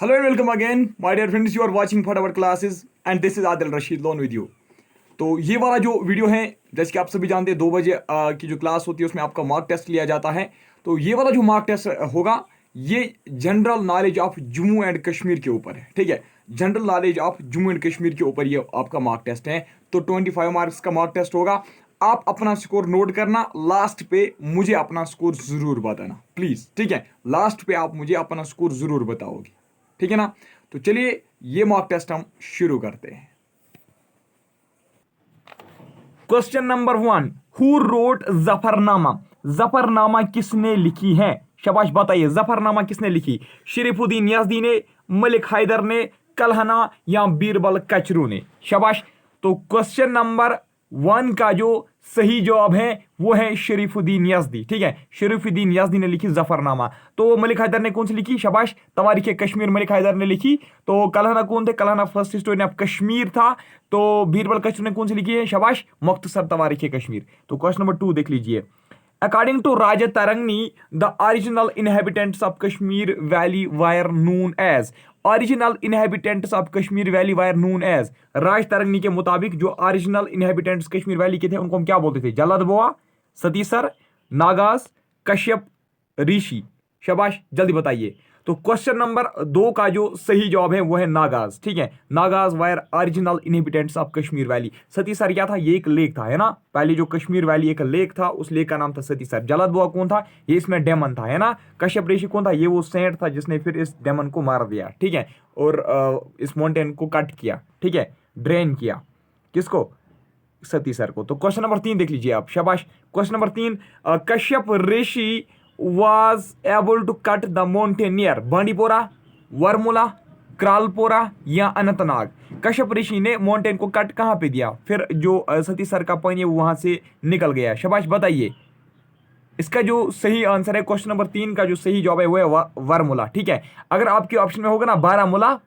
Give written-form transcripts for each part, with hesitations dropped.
Hello and welcome again, my dear friends. You are watching for our classes and this is Adil Rashid Loan with you. तो ये वाला जो video है, जैसे कि आप सभी जानते हैं 2 बजे की जो क्लास होती है उसमें आपका मार्क टेस्ट लिया जाता है। तो ये वाला जो मार्क टेस्ट होगा ये general knowledge of Jammu and Kashmir के ऊपर है। ठीक है, general knowledge of Jammu and Kashmir के ऊपर ये आपका मार्क टेस्ट है। तो 25 मार्क्स का मार्क टेस्ट होगा। आप अपना स्कोर नोट करना, लास्ट पे मुझे अपना स्कोर जरूर बताना प्लीज। ठीक है, लास्ट पे आप मुझे अपना स्कोर जरूर बताओगे, ठीक है ना। तो चलिए ये मॉक टेस्ट हम शुरू करते हैं। Question number 1, who wrote Zafarnama? Zafarnama किसने लिखी है? शाबाश बताइए, जफरनामा किसने लिखी? शरीफुद्दीन यज़दी ने, मलिक हैदर ने, कल्हना या बीरबल कचरू ने? शाबाश। तो क्वेश्चन नंबर 1 का जो सही जवाब है वो है शरीफुद्दीन यज़दी। ठीक है, शरीफुद्दीन यज़दी ने लिखी जफरनामा। तो मलिक हैदर ने कौन सी लिखी? शाबाश, तवारीख कश्मीर मलिक हैदर ने लिखी। तो कल्हना कौन थे? Kalhana first historian of Kashmir था। तो बीरबल कचरू ने कौन सी लिखी है? शाबाश, मुख्तसर तवारीख कश्मीर। तो क्वेश्चन नंबर 2 देख लीजिए। According to Raja Tarangni, the original inhabitants of Kashmir Valley were known as. Original inhabitants of Kashmir Valley were known as. राज तरंगनी के मुताबिक जो ओरिजिनल इनहेबिटेंट्स कश्मीर वैली के थे उनको हम क्या बोलते थे? जल्लाद बोआ, सतीसर, नागाज, कश्यप, ऋषि। शाबाश, जल्दी बताइए। तो क्वेश्चन नंबर 2 का जो सही जवाब है वो है नागाज। ठीक है, Nagas were original inhabitants of Kashmir valley. Satisar क्या था? ये एक लेक था, है ना। पहले जो कश्मीर वैली एक लेक था, उस लेक का नाम था सतीसर। जलादबुआ कौन था? ये इसमें डेमन था, है ना। कश्यप ऋषि कौन था? ये वो सेंट था जिसने फिर इस डेमन को मार दिया। ठीक है, और इस माउंटेन को कट किया। ठीक है, ड्रेन किया। किसको? सतीसर को। तो क्वेश्चन नंबर 3 देख लीजिए आप। शाबाश। Question number 3, Kashyap Rishi was able to cut the mountain near Bandipora, Varmula, Kralpora या अनंतनाग? कश्यप ऋषि ने माउंटेन को कट कहां पे दिया? फिर जो सतीसर का पानी है वो वहां से निकल गया। शाबाश बताइए। इसका जो सही आंसर है क्वेश्चन नंबर 3 का जो सही जवाब है वो है वरमुला। ठीक है, अगर आपके ऑप्शन में होगा ना बारामूला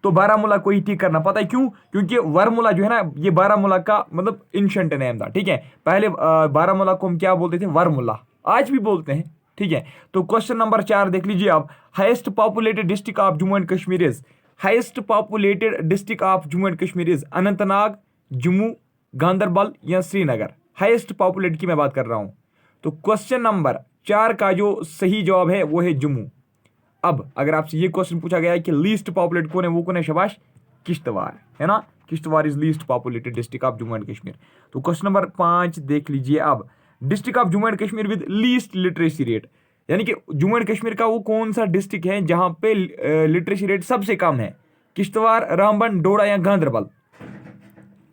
तो बारामूला को ही ठीक करना। पता है क्यों? क्योंकि वरमुला जो है ना ये बारामूला का मतलब एंशिएंट नेम था। ठीक है, पहले बारामूला को हम क्या बोलते थे? वरमुला, आज भी बोलते हैं। ठीक है, तो क्वेश्चन नंबर 4 देख लीजिए आप। Highest populated district of Jammu and Kashmir is? Highest populated district of Jammu and Kashmir is Anantnag, Jammu, Ganderbal या श्रीनगर? हाईएस्ट पॉपुलेटेड की मैं बात कर रहा हूं। तो क्वेश्चन नंबर 4 का जो सही जवाब है वो है जम्मू। अब अगर आपसे ये क्वेश्चन पूछा गया है कि लीस्ट पॉपुलेटेड कौन है, वो कौन है? शाबाश, किश्तवाड़, है ना। Kishtwar is least populated district of Jammu and Kashmir. तो क्वेश्चन नंबर 5 देख लीजिए अब। District of Jammu and Kashmir with least literacy rate, यानी कि जम्मू एंड कश्मीर का वो कौन सा डिस्ट्रिक्ट है जहां पे लिटरेसी रेट सबसे कम है? किश्तवाड़, रामबन, डोडा या गांधरबल?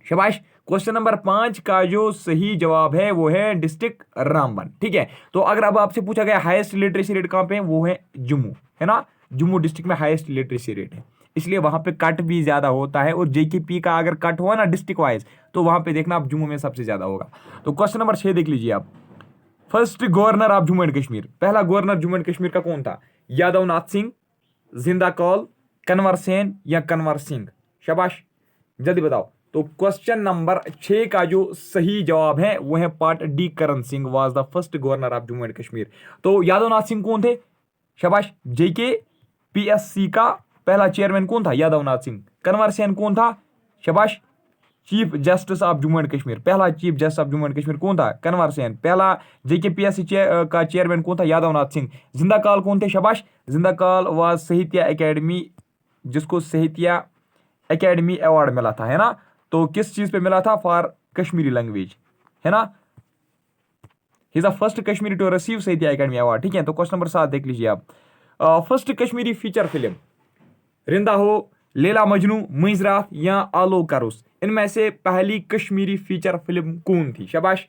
शाबाश। क्वेश्चन नंबर 5 का जो सही जवाब है वो है डिस्ट्रिक्ट रामबन। ठीक है, तो अगर अब आपसे पूछा गया हाईएस्ट लिटरेसी रेट कहां पे है, वो है जम्मू, है ना। जम्मू डिस्ट्रिक्ट में हाईएस्ट लिटरेसी रेट है, इसलिए वहां पे कट भी ज्यादा होता है। और जेकेपी का अगर कट हुआ ना डिस्ट्रिक्ट वाइज तो वहां पे देखना आप जम्मू में सबसे ज्यादा होगा। तो क्वेश्चन नंबर 6 देख लीजिए आप। First governor of Jammu and Kashmir, पहला गवर्नर जम्मू एंड कश्मीर का कौन था? यादव नाथ सिंह, जिंदा कौल, कन्वर सेन या कन्वर सिंह? शाबाश, जल्दी बताओ। तो क्वेश्चन नंबर 6 का जो सही जवाब है वो है part D, Karan Singh was the first governor of Jammu and Kashmir. तो यादव नाथ सिंह कौन थे? शाबाश। जेके पीएससी का पहला चेयरमैन कौन था? यादव नाथ सिंह। कन्वर सेन कौन था? शाबाश, chief justice of Jammu and Kashmir, पहला chief justice of Jammu and Kashmir कौन था? कन्वर सेन। पहला जेकेपीएससी का चेयरमैन कौन था? यादव नाथ सिंह। जिंदा काल कौन थे? शाबाश, जिंदा काल वाज साहित्य एकेडमी, जिसको साहित्य एकेडमी अवार्ड मिला था, है ना। तो किस चीज पे मिला था? फॉर कश्मीरी लैंग्वेज, है ना। He is the first Kashmiri to receive Sahitya Akademi award. ठीक है, तो क्वेश्चन नंबर 7 देख लीजिए आप। फर्स्ट कश्मीरी फीचर फिल्म, रिंदा हो, लैला मजनू, मुइज़रात या आलो करुस, इनमें से पहली कश्मीरी फीचर फिल्म कौन थी? शाबाश।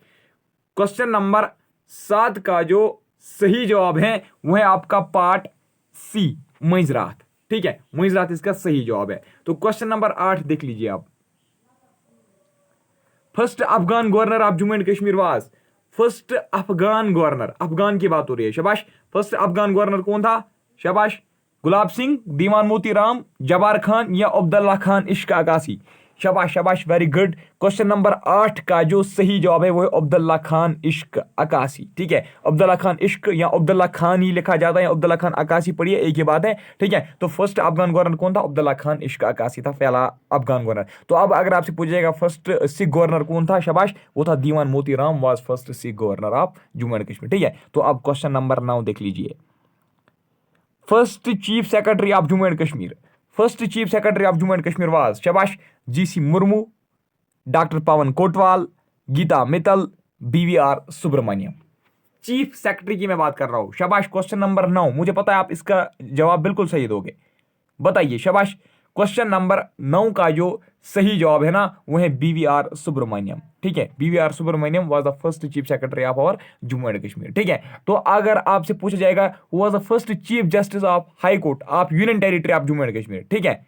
क्वेश्चन नंबर 7 का जो सही जवाब है वो है आपका पार्ट सी, मुइज़रात। ठीक है, मुइज़रात इसका सही जवाब है। तो क्वेश्चन नंबर 8 देख लीजिए आप। First Afghan governor of Jammu and Kashmir was? First Afghan governor, Afghan की बात हो रही है। शाबाश, फर्स्ट अफगान गवर्नर कौन था? शाबाश, गुलाब सिंह, दीवान मोती राम, जबार खान या अब्दुल्ला खान इश्क अकासी? शाबाश शाबाश, वेरी गुड। क्वेश्चन नंबर 8 का जो सही जवाब है वो है अब्दुल्ला खान इश्क अकासी। ठीक है, अब्दुल्ला खान इश्क या अब्दुल्ला खान ही लिखा जाता है या अब्दुल्ला खान अकासी, पढ़िए एक ही बात है। ठीक है, तो फर्स्ट अफगान गवर्नर कौन था? अब्दुल्ला खान इश्क अकासी था पहला अफगान गवर्नर। तो अब अगर आपसे पूछेगा फर्स्ट सिख गवर्नर कौन था, शाबाश, वो था Diwan Moti Ram was first Sikh governor of Jammu and Kashmir. ठीक है, तो अब क्वेश्चन नंबर 9 देख लीजिए। First chief secretary of Jammu and Kashmir, first chief secretary of Jammu and Kashmir was, शाबाश, GC Murmu, doctor Pawan Kotwal, Geeta Mittal, BVR Subrahmanyam. Chief secretary की मैं बात कर रहा हूं। शाबाश, क्वेश्चन नंबर 9, मुझे पता है आप इसका जवाब बिल्कुल सही दोगे, बताइए। शाबाश, क्वेश्चन नंबर 9 का जो सही जवाब है ना वो है बीवीआर सुब्रमण्यम। ठीक है, BVR Subrahmanyam was the first chief secretary of our Jammu and Kashmir. ठीक है, तो अगर आपसे पूछा जाएगा was the first chief justice of high court of union territory of Jammu and Kashmir. ठीक है,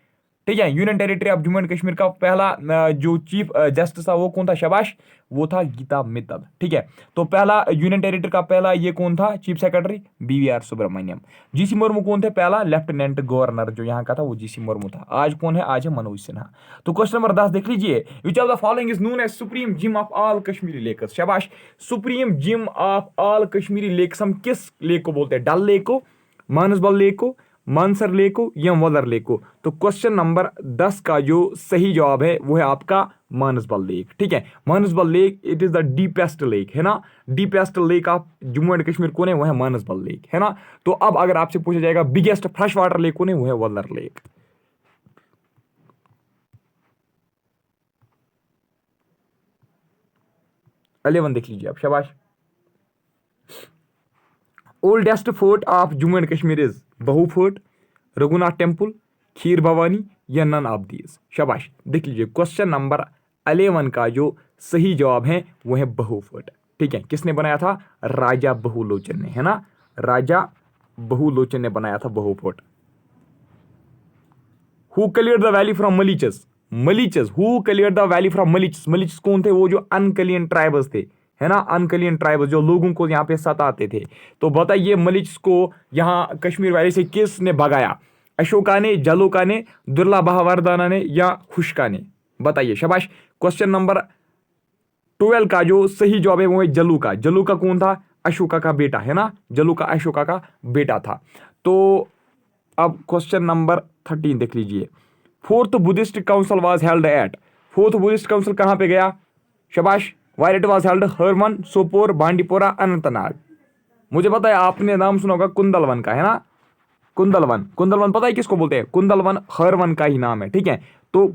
ठीक है, union territory of Jammu and Kashmir का पहला जो चीफ जस्टिस था वो कौन था? शाबाश, वो था गीता मित्तल। ठीक है, तो पहला यूनियन टेरिटरी का पहला ये कौन था chief secretary? BVR Subrahmanyam. GC Murmu कौन थे? पहला लेफ्टिनेंट गवर्नर जो यहाँ का था वो जीसी मुर्मू था। आज कौन है? आज है मनोज सिन्हा। तो क्वेश्चन नंबर 10 देख लीजिए। Which of the following is known as supreme gem of all Kashmiri lakes? शाबाश, supreme gem of all Kashmiri lakes हम किस लेक को बोलते हैं? डल लेक को, मानसबल लेक को, मानसर लेक को या वलर लेक को? तो क्वेश्चन नंबर 10 का जो सही जवाब है वो है आपका मानसबल लेक। ठीक है, Manasbal lake it is the deepest lake, है ना। Deepest lake of Jammu and Kashmir कौन है? वो है मानसबल लेक, है ना। तो अब अगर आपसे पूछा जाएगा बिगेस्ट फ्रेश वाटर लेक कौन है? वो है वलर लेक। अलेवन देख लीजिए आप, शाबाश। Oldest fort of Jammu and Kashmir is बहु फोर्ट, रघुनाथ टेम्पल, खीर भवानी या नन ऑफ दीज? शाबाश, देख लीजिए क्वेश्चन नंबर 11 का जो सही जवाब है वो है बहु फोर्ट। ठीक है, किसने बनाया था? राजा बहुलोचन ने, है ना। राजा बहुलोचन ने बनाया था Bahu fort. Who cleared the valley from Mlechhas? Mlechhas, who cleared the valley from Mlechhas? Mlechhas कौन थे? वो जो अनकलियन ट्राइबल्स थे, है ना, अनकलियन ट्राइबल्स जो लोगों को यहाँ पे सताते थे। तो बताइए मलीचस को यहाँ कश्मीर वैली से किसने भगाया? अशोका ने, जलोका ने, दुर्ला बहावरदाना ने या खुशका ने? बताइए, शाबाश। क्वेश्चन नंबर 12 का जो सही जवाब है वो है जलूका। जलूका कौन था? अशोका का बेटा, है ना। जलूका अशोका का बेटा था। तो अब क्वेश्चन नंबर 13 देख लीजिए। Fourth Buddhist council was held at? Fourth Buddhist council कहां पे गया? शाबाश, wire it was held? Harvan, Sopore, Bandipora, Anantnag. मुझे पता है आपने नाम सुना होगा कुंदलवन का, है ना। कुंदलवन, कुंदलवन पता है किसको बोलते हैं? कुंदलवन हरवन का ही नाम है। ठीक है, तो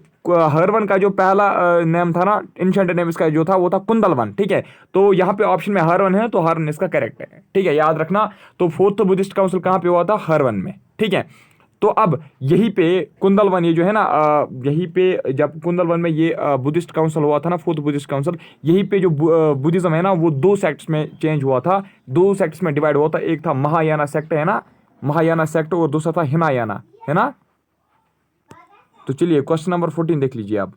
हरवन का जो पहला नेम था ना, एंशिएंट नेम इसका जो था वो था कुंदलवन। ठीक है, तो यहाँ पे ऑप्शन में हरवन है तो हरवन इसका करेक्ट है। ठीक है, याद रखना। तो फोर्थ बुद्धिस्ट काउंसिल कहाँ पे हुआ था? हरवन में। ठीक है, तो अब यहीं पे कुंदलवन ये जो है ना, यहीं पे जब कुंदलवन में ये बुद्धिस्ट काउंसिल हुआ था ना, फोर्थ बुद्धिस्ट काउंसिल, यहीं पे जो बुद्धिज्म है ना वो दो सेक्ट्स में चेंज हुआ था, दो सेक्ट्स में डिवाइड हुआ था। एक था महायाना सेक्ट, है ना, महायाना सेक्ट, और दूसरा था हिनायाना, है ना। तो चलिए क्वेश्चन नंबर 14 देख लीजिए आप।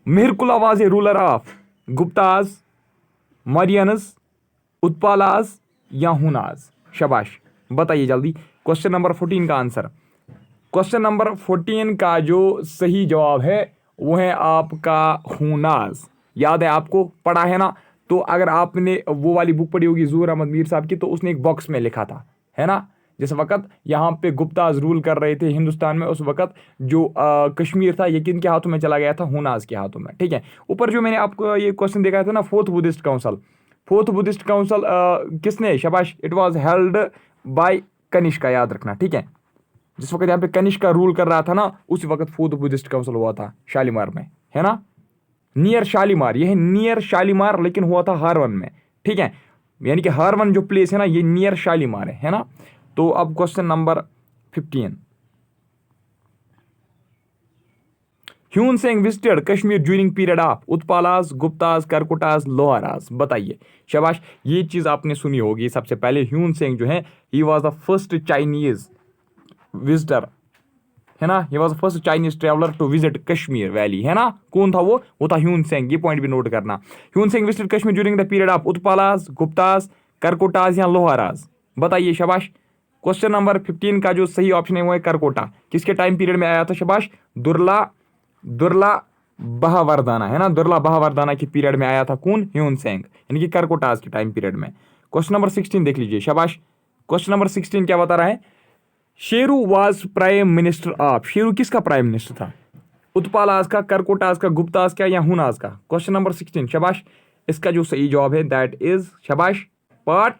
Mihirakula was a ruler of Guptas, Mauryans, Utpalas या हुनाज? शाबाश, बताइए जल्दी। क्वेश्चन नंबर 14 का आंसर, क्वेश्चन नंबर 14 का जो सही जवाब है वो है आपका हुनाज। याद है आपको, पढ़ा है ना। तो अगर आपने वो वाली बुक पढ़ी होगी ज़ुहूर अहमद मीर साहब की, तो उसने एक बॉक्स में लिखा था, है ना, जिस वक्त यहाँ पे गुप्ताज रूल कर रहे थे हिंदुस्तान में, उस वक्त जो कश्मीर था ये किन के हाथों में चला गया था? हुनाज के हाथों में। ठीक है, ऊपर जो मैंने आपको ये क्वेश्चन देखा था ना, fourth Buddhist council, fourth Buddhist council किसने? शाबाश, it was held by Kanishka, याद रखना। ठीक है, जिस वक्त यहाँ पे कनिष्का रूल कर रहा था ना, उस वक्त फोर्थ बुद्धिस्ट काउंसिल हुआ था शालीमार में, है ना, नियर शालीमार। यह नियर शालीमार, लेकिन हुआ था हारवन में। ठीक है, यानी कि हारवन जो प्लेस है ना ये नियर शालीमार है ना। तो अब question number 15, Hiuen Tsang visited Kashmir during period of Utpalas, Guptas, Karkotas, Loharas? बताइए, शाबाश, ये चीज आपने सुनी होगी। सबसे पहले ह्यून सेंग जो है he was the first Chinese visitor, है ना, he was the first Chinese traveller to visit Kashmir valley, है ना। कौन था वो था ह्यून सेंग। ये पॉइंट भी नोट करना। Hiuen Tsang visited Kashmir during the period of Utpalas, Guptas, Karkotas या लोहारास? बताइए, शाबाश। क्वेश्चन नंबर 15 का जो सही ऑप्शन है वो है करकोटा। किसके टाइम पीरियड में आया था? शाबाश, दुर्ला दुर्ला बहावरदाना, है ना, दुर्ला बहावरदाना के पीरियड में आया था कौन? ह्यून सेंग, यानी कि करकोटास के टाइम पीरियड में। क्वेश्चन नंबर 16 देख लीजिए, शाबाश। क्वेश्चन नंबर 16 क्या बता रहा है? Sheru was prime minister of, Sheru किसका प्राइम मिनिस्टर था? उत्पालास का, करकोटास का, गुप्तास का या हुनास का? क्वेश्चन नंबर 16, शाबाश। इसका जो सही जवाब है दैट इज, शाबाश, पार्ट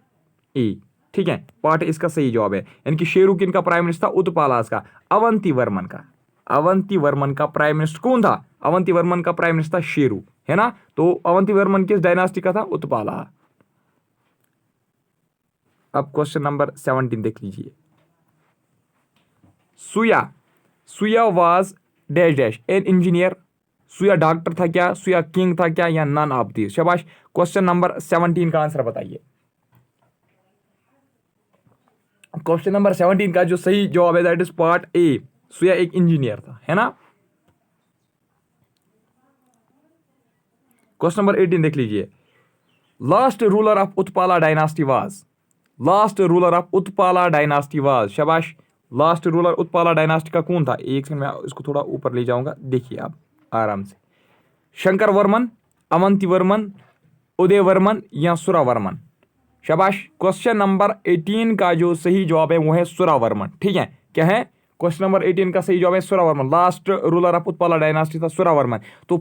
ए। ठीक है, पार्ट इसका सही जवाब है, यानी कि शेरू किन का प्राइम मिनिस्टर था? उत्पालास का, अवंती वर्मन का। अवंती वर्मन का प्राइम मिनिस्टर कौन था? अवंती वर्मन का प्राइम मिनिस्टर था शेरू, है ना। तो अवंती वर्मन किस डायनास्टी का था? उत्पाला। अब क्वेश्चन नंबर 17 देख लीजिए। Suyya, Suyya was dash dash an engineer. Suyya doctor था क्या? सुया किंग था क्या? या नन ऑफ दीज? शाबाश। क्वेश्चन नंबर 17 का आंसर बताइए। क्वेश्चन नंबर 17 का जो सही जवाब है दैट इज पार्ट ए, सुया एक इंजीनियर था, है ना। क्वेश्चन नंबर 18 देख लीजिए। Last ruler of Utpala dynasty was, last ruler of Utpala dynasty was, शाबाश। लास्ट रूलर उत्पाला डायनास्टी का कौन था? एक सेकंड में इसको थोड़ा ऊपर ले जाऊंगा, देखिए आप आराम से। शंकर वर्मन, अवंती वर्मन, उदय वर्मन या सुरावर्मन? शाबाश। क्वेश्चन नंबर 18 का जो सही जवाब है वो है सुरावर्मन। ठीक है, क्या है? क्वेश्चन नंबर 18 का सही जवाब है Suravarman. Last ruler of Utpala dynasty था सुरावर्मन। तो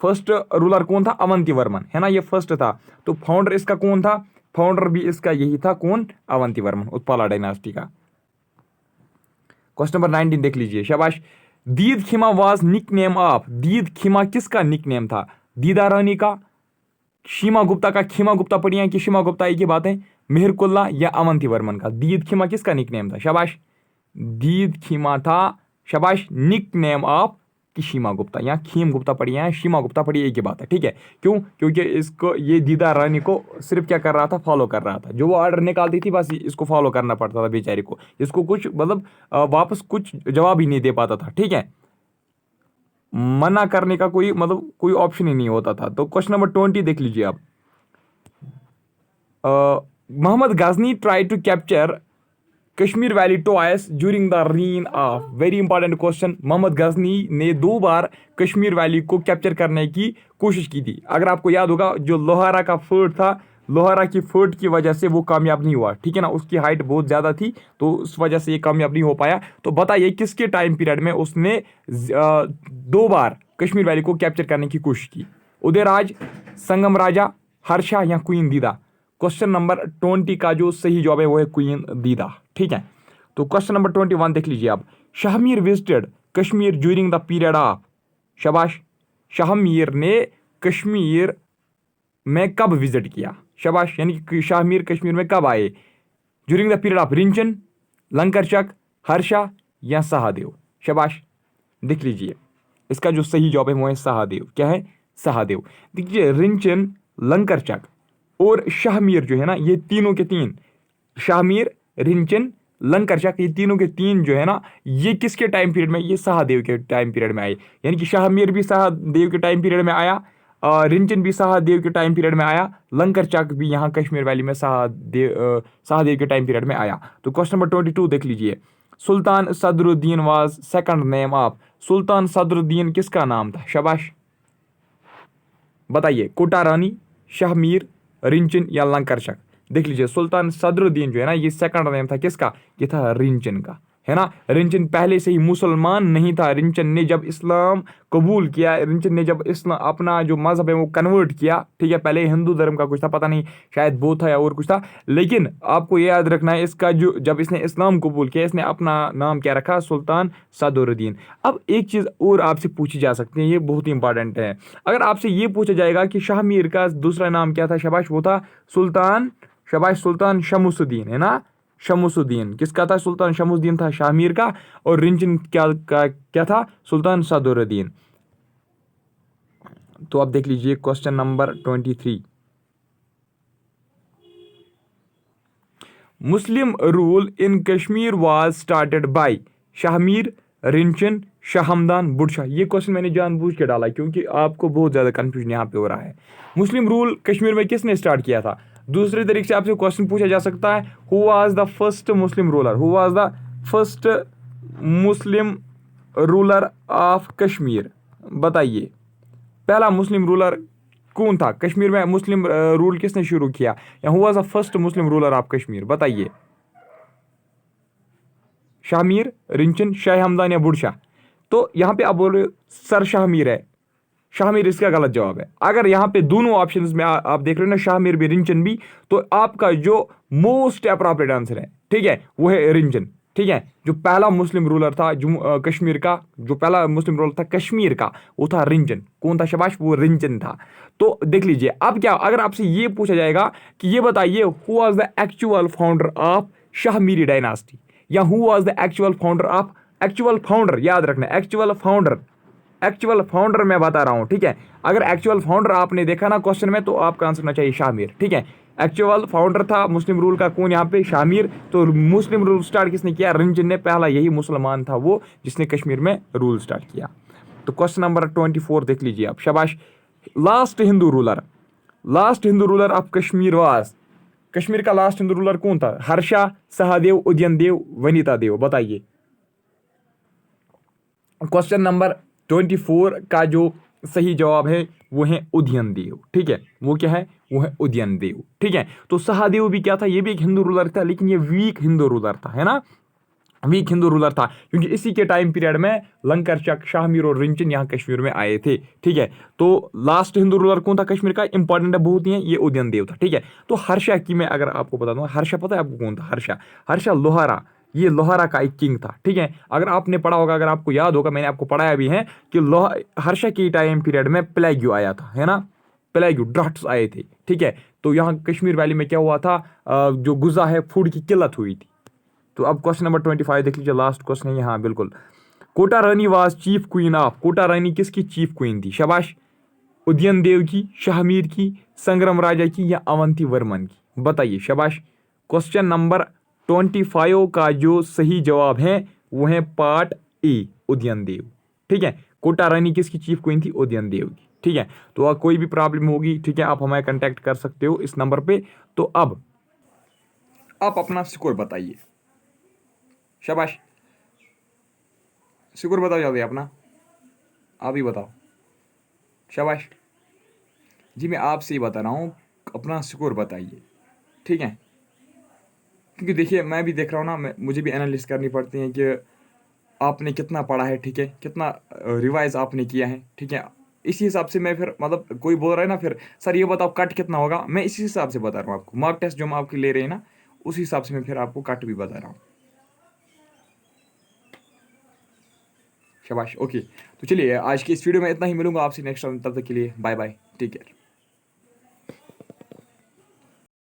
फर्स्ट रूलर कौन था? अवंती वर्मन, है ना, ये फर्स्ट था। तो फाउंडर इसका कौन था? फाउंडर भी इसका यही था, कौन? अवंती वर्मन, उत्पाला डायनास्टी का। क्वेश्चन नंबर 19 देख लीजिए, शाबाश। दीद खिमा वाज निक नेम ऑफ, दीद खिमा किसका निक नेम था? दीदा रानी का, शीमा गुप्ता का, खिमा गुप्ता पढ़िया कि शीमा गुप्ता, एक ही बात है, मेहरकुल्ला या अवंती वर्मन का? दीद खिमा किसका निक नेम था? शाबाश, दीद खिमा था, शाबाश, निक नेम ऑफ कि शीमा गुप्ता, या खीम गुप्ता पढ़िया है, शीमा गुप्ता पढ़िए, एक ही बात है। ठीक है, क्यों? क्योंकि इसको ये दीदा रानी को सिर्फ क्या कर रहा था? फॉलो कर रहा था, जो वो ऑर्डर निकालती थी बस इसको फॉलो करना पड़ता था बेचारी को, इसको कुछ मतलब वापस कुछ जवाब ही नहीं दे पाता था। ठीक है, मना करने का कोई मतलब कोई ऑप्शन ही नहीं होता था। तो क्वेश्चन नंबर 20 देख लीजिए आप। Mohammad Ghazni try to capture Kashmir valley twice during the reign of, very important question. Mohammad Ghazni ने 2 बार कश्मीर वैली को कैप्चर करने की कोशिश की थी। अगर आपको याद होगा, जो लोहारा का फोर्ट था, लोहारा की फोर्ट की वजह से वो कामयाब नहीं हुआ। ठीक है ना, उसकी हाइट बहुत ज़्यादा थी, तो उस वजह से ये कामयाब नहीं हो पाया। तो बताइए किसके टाइम पीरियड में उसने 2 बार कश्मीर वैली को कैप्चर करने की कोशिश की? उदयराज, संगम राजा, हर्षा या क्वीन दीदा? क्वेश्चन नंबर 20 का जो सही जवाब है वो है क्वीन दीदा। ठीक है, तो क्वेश्चन नंबर 21 देख लीजिए आप। Shahmir visited Kashmir during the period of, शाबाश, शाहमीर ने कश्मीर में कब विजिट किया? शाबाश, यानी कि शाहमीर कश्मीर में कब आए? During the period of Rinchan, Lankarchak, Harsha या सहादेव? शाबाश, देख लीजिए इसका जो सही जवाब है वो है सहादेव। क्या है? सहादेव। देखिए, रिंचन, लंकरचक और शाहमीर जो है ना, ये तीनों के तीन, शाहमीर, रिंचन, लंकरचक, ये तीनों के तीन जो है ना, ये किसके टाइम पीरियड में? ये सहादेव के टाइम पीरियड में आए। यानी कि शाहमीर भी सहादेव के टाइम पीरियड में आया, रिंचन भी सहादेव के टाइम पीरियड में आया, लंकरचक भी यहाँ कश्मीर वैली में सहादेव के टाइम पीरियड में आया। तो क्वेश्चन नंबर 22 देख लीजिए। Sultan Sadruddin was second name of, Sultan Sadruddin किसका नाम था? शाबाश, बताइए। कोटा रानी, शाहमीर, रिंचन या लंकरचक? देख लीजिए, सुल्तान सदरुद्दीन जो है ना, ये सेकंड नेम था किसका? ये था रिंचन का, है ना। रिंचन पहले से ही मुसलमान नहीं था। रिंचन ने जब इस्लाम कबूल किया, रिंचन ने जब इस्लाम अपना जो मजहब है वो कन्वर्ट किया, ठीक है, पहले हिंदू धर्म का कुछ था, पता नहीं शायद बौद्ध था या और कुछ था, लेकिन आपको ये याद रखना है इसका जो जब इसने इस्लाम कबूल किया, इसने अपना नाम क्या रखा? सुल्तान सदरुद्दीन। अब एक चीज़ और आपसे पूछी जा सकती है, ये बहुत ही इंपॉर्टेंट है। अगर आपसे ये पूछा जाएगा कि शाहमीर का दूसरा नाम क्या था? शाबाश, वो था सुल्तान, शाबाश, सुल्तान शमसुद्दीन, है ना। शमसुद्दीन किसका था? सुल्तान शमसुद्दीन था शाहमीर का। और रिंचन क्या था? सुल्तान सदरुद्दीन। तो अब देख लीजिए question number 23। Muslim rule in Kashmir was started by Shahmir, Rinchan, Shah Hamdan, Butshah? ये क्वेश्चन मैंने जानबूझ के डाला क्योंकि आपको बहुत ज़्यादा कंफ्यूजन यहाँ पे हो रहा है। मुस्लिम रूल कश्मीर में किसने स्टार्ट किया था? दूसरे तरीके से आपसे क्वेश्चन पूछा जा सकता है, who was the first Muslim ruler? Who was the first Muslim ruler of Kashmir, बताइए पहला मुस्लिम रूलर कौन था कश्मीर में? मुस्लिम रूल किसने शुरू किया, या who was the first Muslim ruler of Kashmir? बताइए। शाह मीर, रिंचन, शाह हमदान या बुढ़शाह? तो यहां पे आप बोल रहे हो सर शाह मीर है, शाह मीर इसका गलत जवाब है। अगर यहाँ पे दोनों ऑप्शंस में आप देख रहे हो ना, शाह मीर भी रिंचन भी, तो आपका जो मोस्ट अप्रोप्रिएट आंसर है, ठीक है, वो है रिंचन। ठीक है, जो पहला मुस्लिम रूलर था कश्मीर का, जो पहला मुस्लिम रूलर था कश्मीर का, वो था रिंचन। कौन था शाबाश? वो रिंचन था। तो देख लीजिए अब क्या, अगर आपसे ये पूछा जाएगा कि ये बताइए who was the actual founder of Shah Miri dynasty, या who was the actual founder of, actual founder याद रखना, एक्चुअल फाउंडर, एक्चुअल फाउंडर मैं बता रहा हूं। ठीक है, अगर एक्चुअल फाउंडर आपने देखा ना क्वेश्चन में, तो आपका आंसर होना चाहिए शाह मीर। ठीक है, एक्चुअल फाउंडर था मुस्लिम रूल का कौन यहाँ पे? शाह मीर। तो मुस्लिम रूल स्टार्ट किसने किया? रिंचन ने, पहला यही मुसलमान था वो जिसने कश्मीर में रूल स्टार्ट किया। तो क्वेश्चन नंबर 24 देख लीजिए आप, शाबाश। Last Hindu ruler, last Hindu ruler of Kashmir was, Kashmir का लास्ट हिंदू रूलर कौन था? हर्षा, सहादेव, उदयन देव, वनिता देव? बताइए। क्वेश्चन नंबर 24 का जो सही जवाब है वो है उदयन देव। ठीक है, वो क्या है? वो है उदयन देव। ठीक है, तो सहादेव भी क्या था? ये भी एक हिंदू रूलर था, लेकिन ये वीक हिंदू रूलर था, है ना, वीक हिंदू रूलर था, क्योंकि इसी के टाइम पीरियड में लंकर चक, शाहमीर और रिंचन यहाँ कश्मीर में आए थे। ठीक है, तो लास्ट हिंदू रूलर कौन था कश्मीर का? इंपॉर्टेंट है बहुत ही है, ये उदयन देव था। ठीक है, तो हर्षा की मैं अगर आपको बता दूं, हर्षा पता है आपको कौन था? हर्षा, हर्षा लोहारा, ये लोहारा का एक किंग था। ठीक है, अगर आपने पढ़ा होगा, अगर आपको याद होगा, मैंने आपको पढ़ाया भी है कि हर्षा के टाइम पीरियड में प्लेग्यू आया था, है ना, प्लेग्यू ड्राफ्ट्स आए थे। ठीक है, तो यहाँ कश्मीर वैली में क्या हुआ था? जो गुजा है, फूड की किल्लत हुई थी। तो अब क्वेश्चन नंबर 25 देख लीजिए, लास्ट क्वेश्चन है यहाँ, बिल्कुल। Kota Rani was chief queen of, Kota Rani किसकी चीफ क्वीन थी? शाबाश। उदयन देव की, शाहमीर की, संग्राम राजा की, या अवंती वर्मन की? बताइए, शाबाश। क्वेश्चन नंबर 25 का जो सही जवाब है वो है पार्ट ए, उदयन देव। ठीक है, कोटा रानी किसकी चीफ क्वीन थी? उदयन देव की। ठीक है, तो अगर कोई भी प्रॉब्लम होगी, ठीक है, आप हमें कांटेक्ट कर सकते हो इस नंबर पे। तो अब आप अपना स्कोर बताइए, शाबाश। स्कोर बताओ जल्दी अपना, आप ही बताओ, शाबाश जी। मैं आपसे ही बता रहा हूँ, अपना स्कोर बताइए। ठीक है, क्योंकि देखिए मैं भी देख रहा हूँ ना, मुझे भी एनालिसिस करनी पड़ती है कि आपने कितना पढ़ा है, ठीक है, कितना रिवाइज आपने किया है। ठीक है, इसी हिसाब से मैं फिर, मतलब कोई बोल रहा है ना फिर सर ये बताओ कट कितना होगा, मैं इसी हिसाब से बता रहा हूँ आपको। मार्क टेस्ट जो हम आपके ले रहे हैं ना, उस हिसाब से मैं फिर आपको कट भी बता रहा हूँ। शाबाश, ओके। तो चलिए आज की इस वीडियो में इतना ही, मिलूंगा आपसे नेक्स्ट टाइम, तब तक के लिए बाय बाय, टेक केयर।